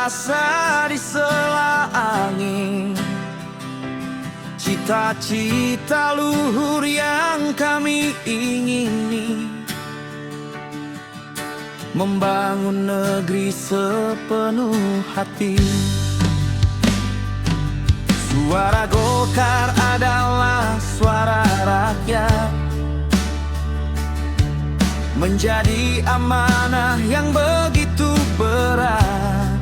terasa di sela angin. Cita-cita luhur yang kami ingini, membangun negeri sepenuh hati. Suara Golkar adalah suara rakyat, menjadi amanah yang begitu berat.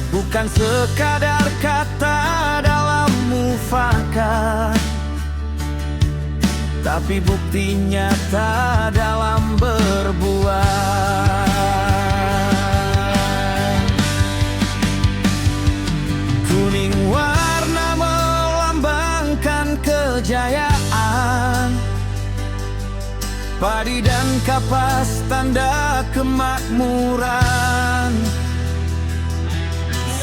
Bukan sekadar kata dalam mufakat, tapi bukti nyata dalam berbuat. Kuning warna melambangkan kejayaan, padi dan kapas tanda kemakmuran.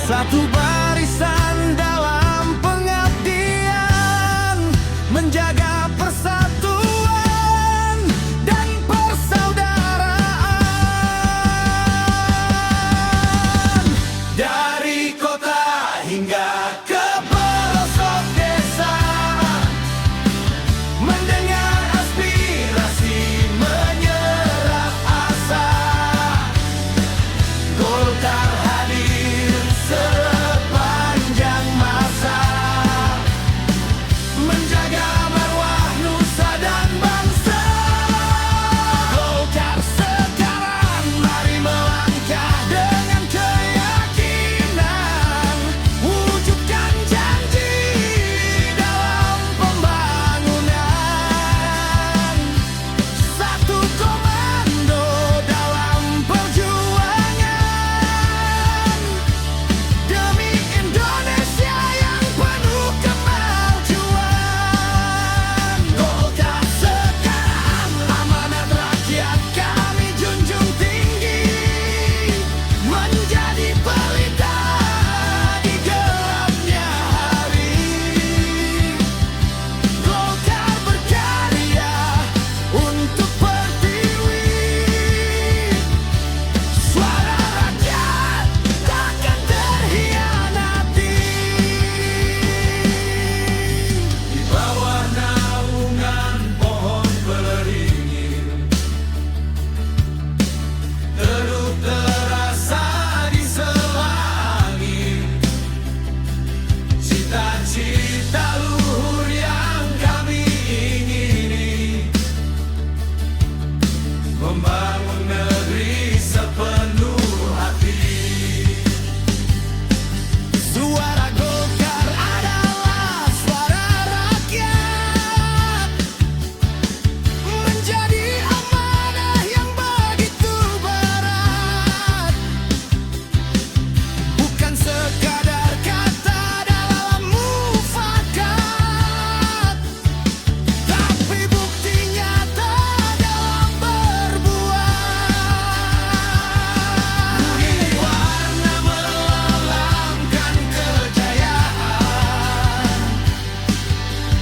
Satu barisan dalam pengabdian, menjaga persatuan dan persaudaraan. Dari kota hingga ke pelosok desa, mendengar aspirasi, menyerap asa. Golkar hadir sepanjang masa, menjaga marwah nusa dan bangsa. Golkar sekarang, mari melangkah dengan keyakinan, wujudkan janji dalam pembangunan. Satu komando dalam perjuangan, demi Indonesia yang penuh kemajuan. Golkar sekarang, amanat rakyat kami junjung tinggi, menjadi pelita di gelapnya hari. Golkar berkarya untuk pertiwi, suara rakyat takkan terhianati. Di bawah naungan pohon beringin, teduh terasa di sela angin. Cita-cita luhur yang kami ingini, membangun negeri sepenuh hati. Suara Golkar adalah suara rakyat, menjadi amanah yang begitu berat. Bukan sekadar kata dalam mufakat, tapi bukti nyata dalam berbuat. Kuning warna melambangkan kejayaan,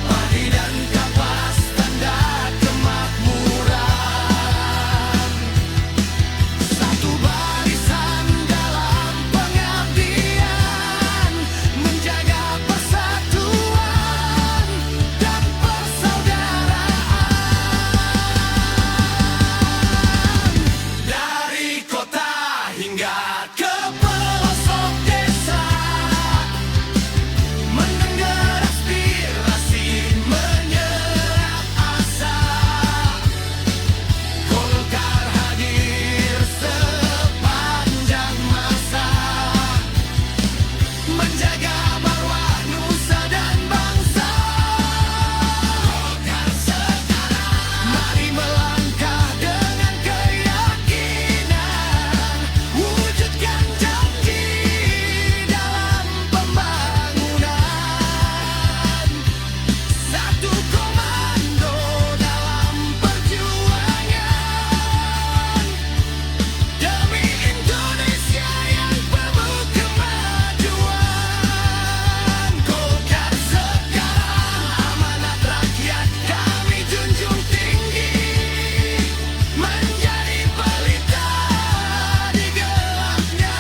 padi dan kapas tanda kemakmuran. Satu barisan dalam pengabdian, menjaga persatuan dan persaudaraan. Dari kota hingga ke pelosok desa, mendengar aspirasi, menyerap asa. Golkar hadir sepanjang masa, menjaga marwah nusa dan bangsa. Golkar sekarang, mari melangkah dengan keyakinan, wujudkan janji dalam pembangunan. Satu komando dalam perjuangan, demi Indonesia yang penuh kemajuan. Golkar sekarang, amanat rakyat kami junjung tinggi, menjadi pelita di gelapnya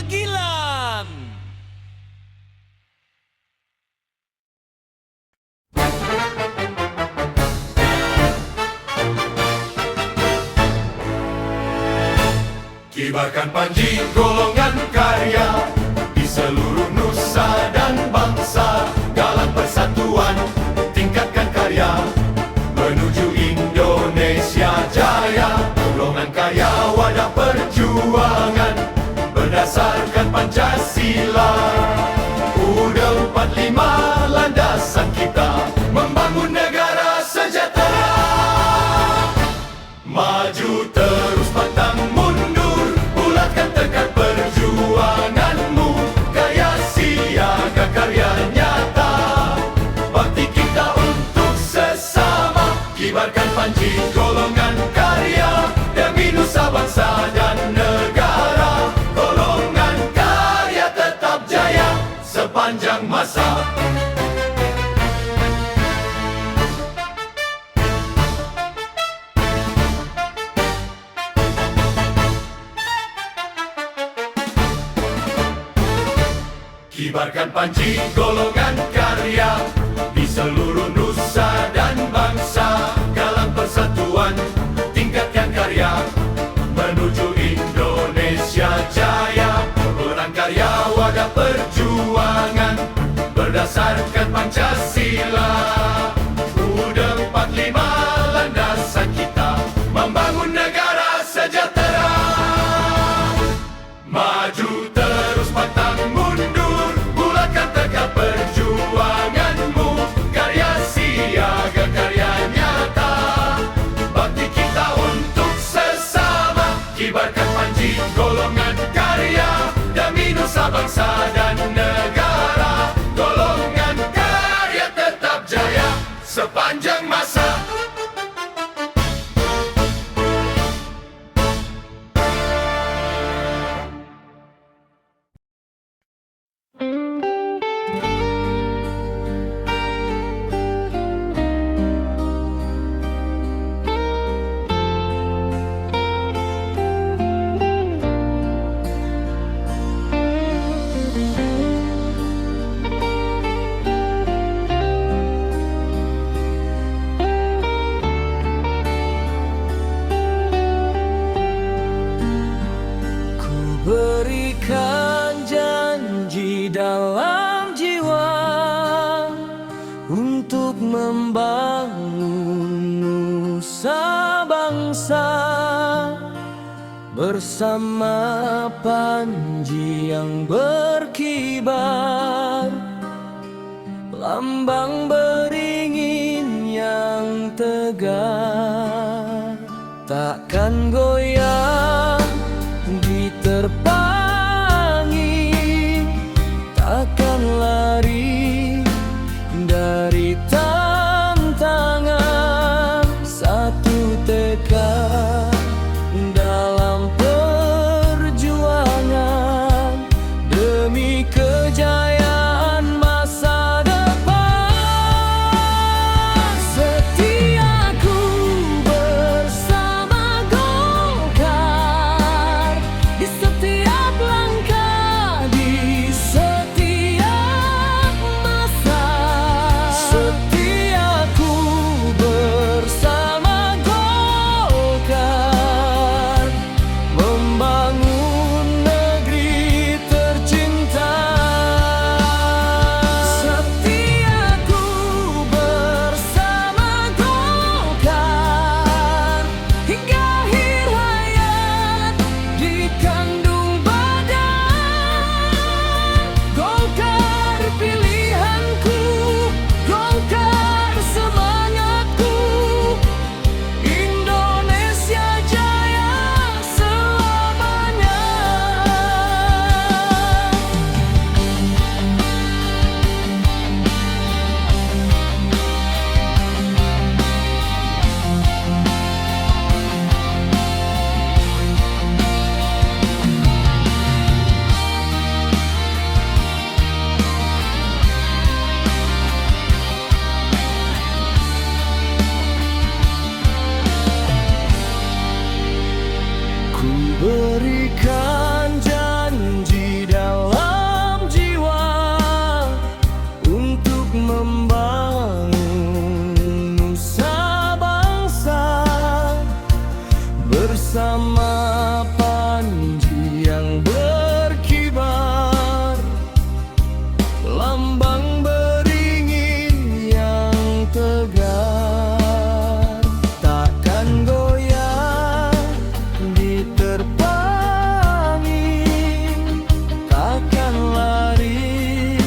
Magelang. Kibarkan panji golongan karya di seluruh nusa dan bangsa. Galang persatuan, tingkatkan karya menuju Indonesia jaya. Golongan karya wadah perjuangan berdasarkan Pancasila. U45 landasan kita membangun negara sejahtera. Maju terus pantang mundur, bulatkan tekad perjuanganmu. Karya siaga karya nyata, bakti kita untuk sesama. Kibarkan panji golongan karya demi nusa bangsa dan negara. Golongan karya tetap jaya sepanjang masa. Kibarkan panji golongan karya di seluruh nusa dan bangsa. Galang persatuan, tingkatkan karya menuju Indonesia jaya. Golongan karya wadah perjuangan berdasarkan Pancasila. U45 landasan kita membangun negara sejahtera. Maju terus pantang mundur, bulatkan tekad perjuanganmu. Karya siaga karya nyata, bakti kita untuk sesama. Kibarkan panji golongan karya demi nusa bangsa dan negara. Golongan karya tetap jaya sepanjang masa. Berikan janji dalam jiwa untuk membangun nusa bangsa. Bersama panji yang berkibar, lambang beringin yang tegar, takkan goyah diterpangi, takkan lari dari tantangan. Satu tekad dalam perjuangan demi kejayaan masa depan. Setiaku bersama Golkar di setiap langkah, di setiap masa. Setiaku bersama Golkar membangun negeri tercinta. Setiaku bersama Golkar hingga akhir hayat di kandung badan. Golkar pilihanku, Golkar semangatku. Indonesia jaya selamanya. Ku berikan janji panji yang berkibar, lambang beringin yang tegar, takkan goyah diterpa angin, takkan lari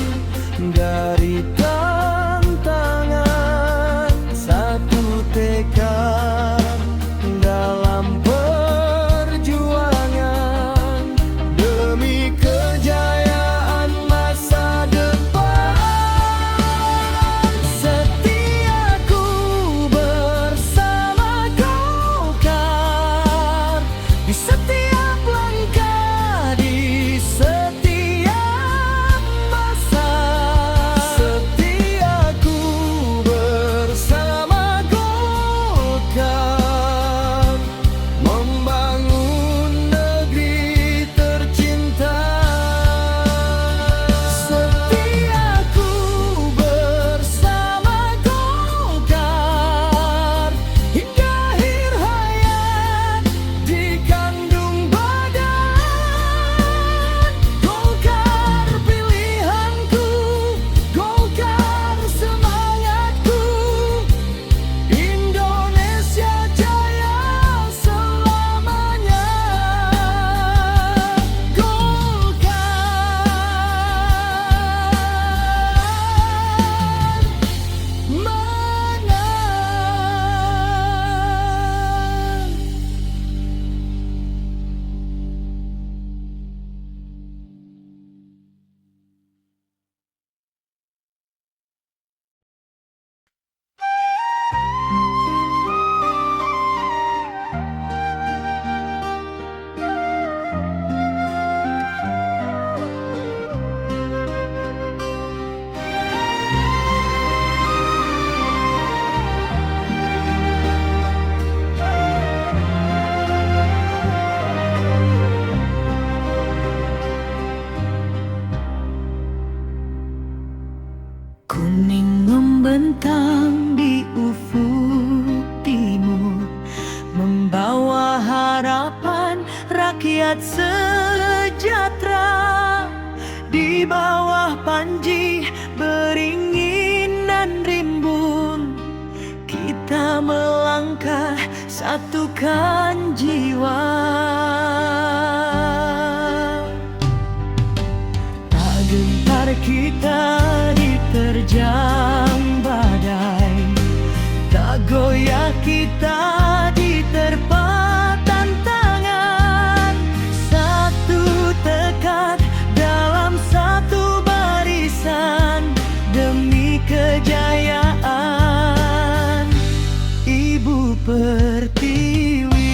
dari tantangan. Satu tekad dalam perjuangan demi kejayaan masa depan. Setiaku bersama Golkar di setiap langkah, di setiap masa. Setiaku bersama Golkar membangun negeri tercinta. Setiaku bersama Golkar hingga akhir hayat dikandung badan. Golkar pilihanku, Golkar semangatku, Indonesia jaya selamanya. Golkar menang. Kuning membentang di ufuk timur, membawa harapan rakyat sejahtera. Di bawah panji beringin dan rimbun, kita melangkah satukan jiwa. Tak gentar kita diterjang badai, tak goyah kita diterpa tantangan. Satu tekad dalam satu barisan demi kejayaan Ibu Pertiwi.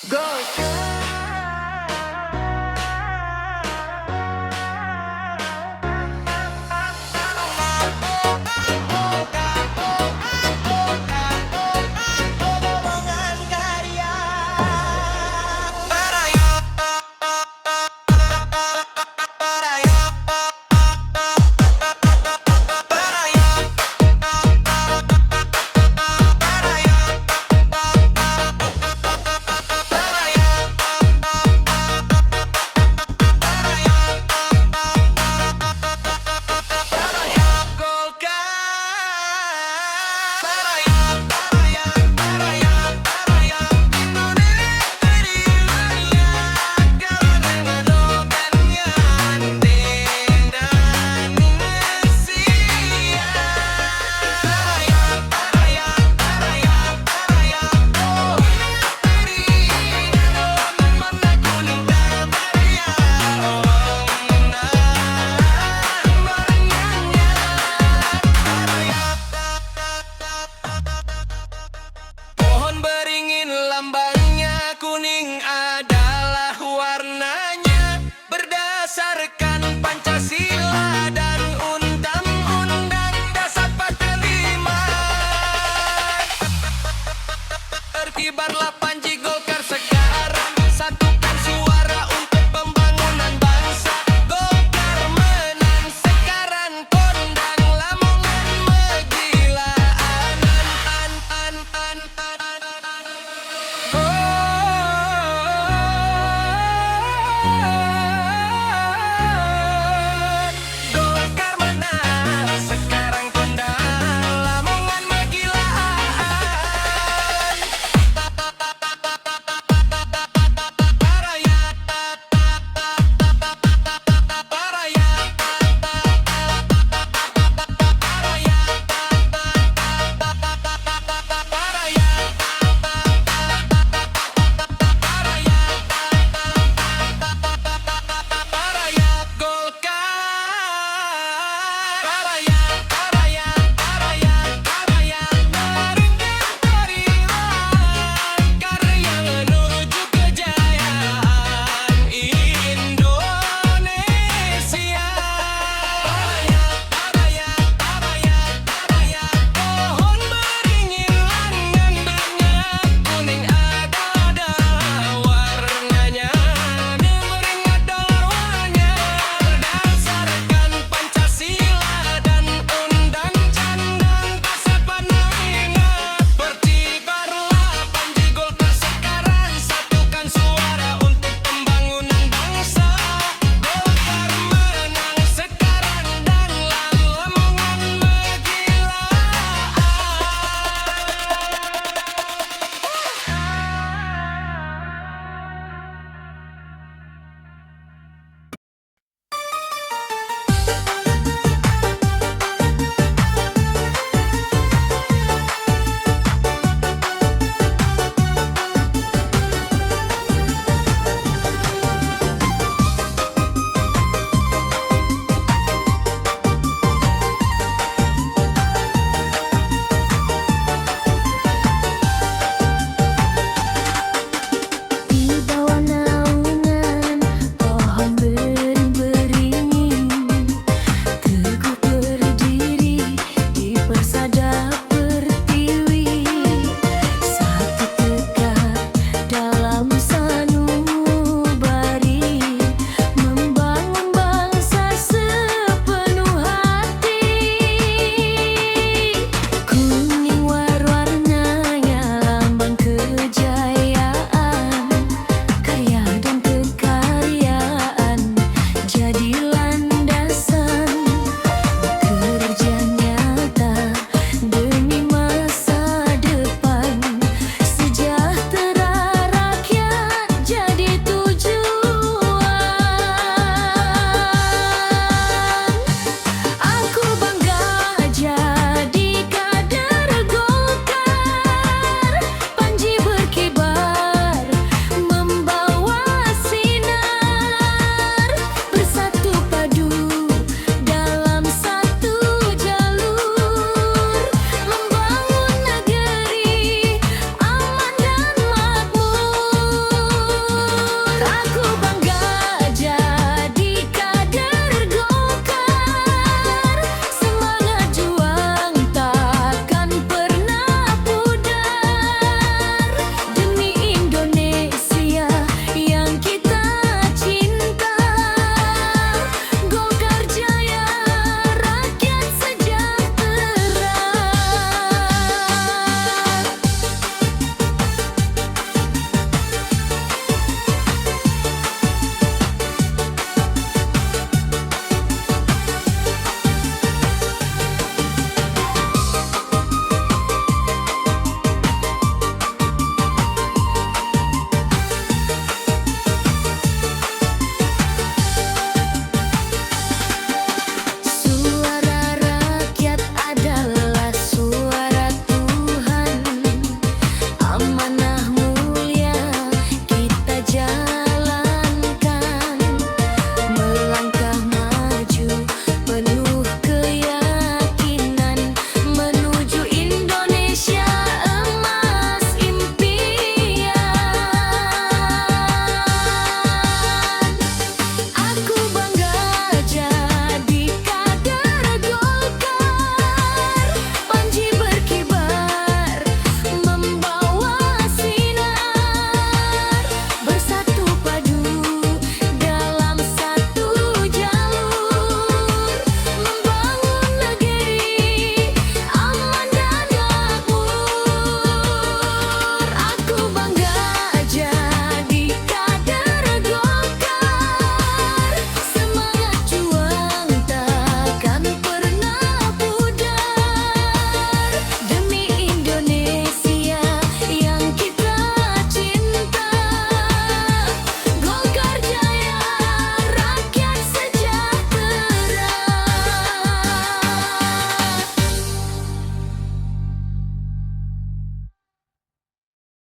Golongan karya. Pohon beringin lambangnya, kuning adalah warnanya. Berdasarkan Pancasila dan Undang-Undang Dasar 45, berkibarlah